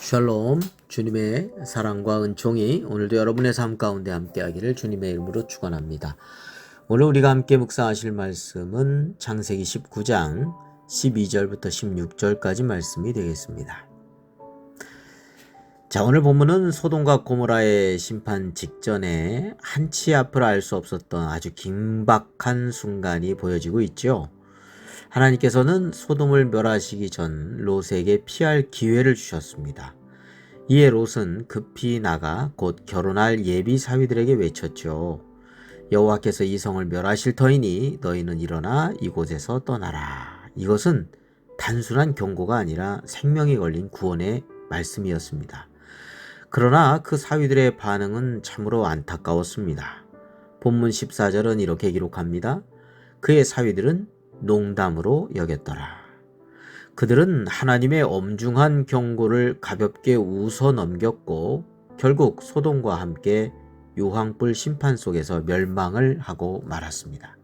샬롬, 주님의 사랑과 은총이 오늘도 여러분의 삶 가운데 함께하기를 주님의 이름으로 축원합니다. 오늘 우리가 함께 묵상하실 말씀은 창세기 19장 12절부터 16절까지 말씀이 되겠습니다. 자, 오늘 본문은 소돔과 고모라의 심판 직전에 한치 앞을 알 수 없었던 아주 긴박한 순간이 보여지고 있죠. 하나님께서는 소돔을 멸하시기 전 롯에게 피할 기회를 주셨습니다. 이에 롯은 급히 나가 곧 결혼할 예비 사위들에게 외쳤죠. 여호와께서 이 성을 멸하실 터이니 너희는 일어나 이곳에서 떠나라. 이것은 단순한 경고가 아니라 생명이 걸린 구원의 말씀이었습니다. 그러나 그 사위들의 반응은 참으로 안타까웠습니다. 본문 14절은 이렇게 기록합니다. 그의 사위들은 농담으로 여겼더라. 그들은 하나님의 엄중한 경고를 가볍게 웃어 넘겼고 결국 소돔과 함께 유황불 심판 속에서 멸망을 하고 말았습니다.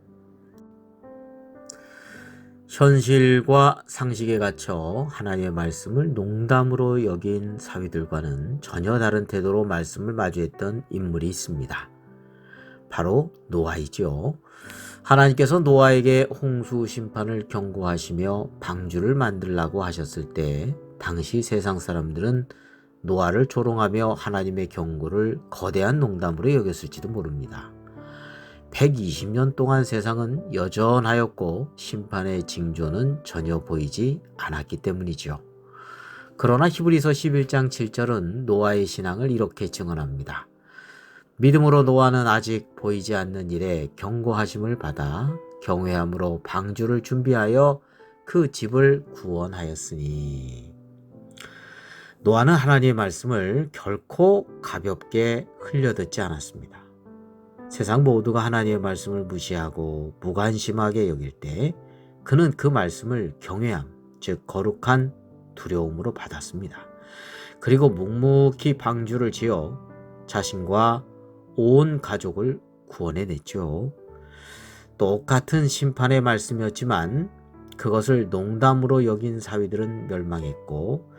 현실과 상식에 갇혀 하나님의 말씀을 농담으로 여긴 사위들과는 전혀 다른 태도로 말씀을 마주했던 인물이 있습니다. 바로 노아이죠. 하나님께서 노아에게 홍수 심판을 경고하시며 방주를 만들라고 하셨을 때 당시 세상 사람들은 노아를 조롱하며 하나님의 경고를 거대한 농담으로 여겼을지도 모릅니다. 120년 동안 세상은 여전하였고 심판의 징조는 전혀 보이지 않았기 때문이죠. 그러나 히브리서 11장 7절은 노아의 신앙을 이렇게 증언합니다. 믿음으로 노아는 아직 보이지 않는 일에 경고하심을 받아 경외함으로 방주를 준비하여 그 집을 구원하였으니. 노아는 하나님의 말씀을 결코 가볍게 흘려듣지 않았습니다. 세상 모두가 하나님의 말씀을 무시하고 무관심하게 여길 때 그는 그 말씀을 경외함, 즉 거룩한 두려움으로 받았습니다. 그리고 묵묵히 방주를 지어 자신과 온 가족을 구원해냈죠. 똑같은 심판의 말씀이었지만 그것을 농담으로 여긴 사위들은 멸망했고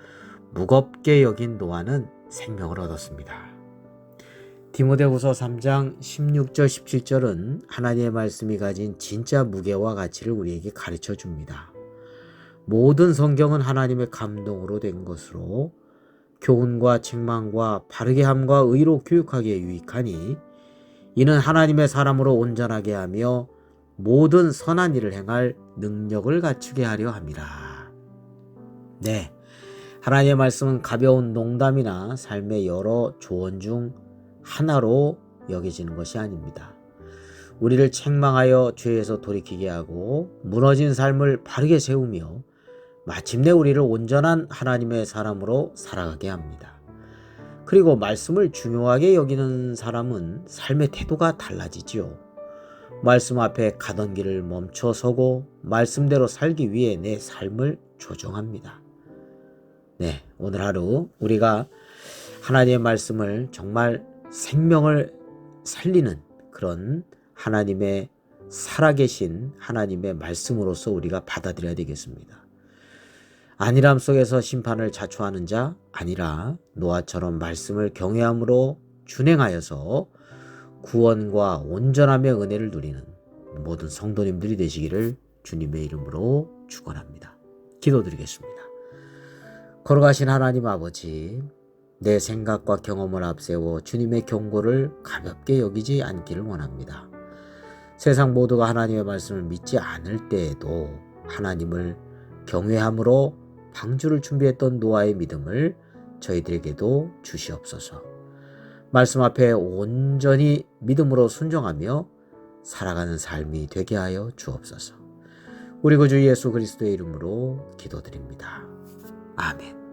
무겁게 여긴 노아는 생명을 얻었습니다. 디모데후서 3장 16절 17절은 하나님의 말씀이 가진 진짜 무게와 가치를 우리에게 가르쳐 줍니다. 모든 성경은 하나님의 감동으로 된 것으로 교훈과 책망과 바르게 함과 의로 교육하기에 유익하니 이는 하나님의 사람으로 온전하게 하며 모든 선한 일을 행할 능력을 갖추게 하려 함이라. 네, 하나님의 말씀은 가벼운 농담이나 삶의 여러 조언 중 하나로 여겨지는 것이 아닙니다. 우리를 책망하여 죄에서 돌이키게 하고 무너진 삶을 바르게 세우며 마침내 우리를 온전한 하나님의 사람으로 살아가게 합니다. 그리고 말씀을 중요하게 여기는 사람은 삶의 태도가 달라지지요. 말씀 앞에 가던 길을 멈춰서고 말씀대로 살기 위해 내 삶을 조정합니다. 네, 오늘 하루 우리가 하나님의 말씀을 정말 생명을 살리는 그런 하나님의 살아계신 하나님의 말씀으로서 우리가 받아들여야 되겠습니다. 안일함 속에서 심판을 자초하는 자 아니라 노아처럼 말씀을 경외함으로 준행하여서 구원과 온전함의 은혜를 누리는 모든 성도님들이 되시기를 주님의 이름으로 축원합니다. 기도드리겠습니다. 걸어가신 하나님 아버지, 내 생각과 경험을 앞세워 주님의 경고를 가볍게 여기지 않기를 원합니다. 세상 모두가 하나님의 말씀을 믿지 않을 때에도 하나님을 경외함으로 방주를 준비했던 노아의 믿음을 저희들에게도 주시옵소서. 말씀 앞에 온전히 믿음으로 순종하며 살아가는 삶이 되게 하여 주옵소서. 우리 구주 예수 그리스도의 이름으로 기도드립니다. 아멘.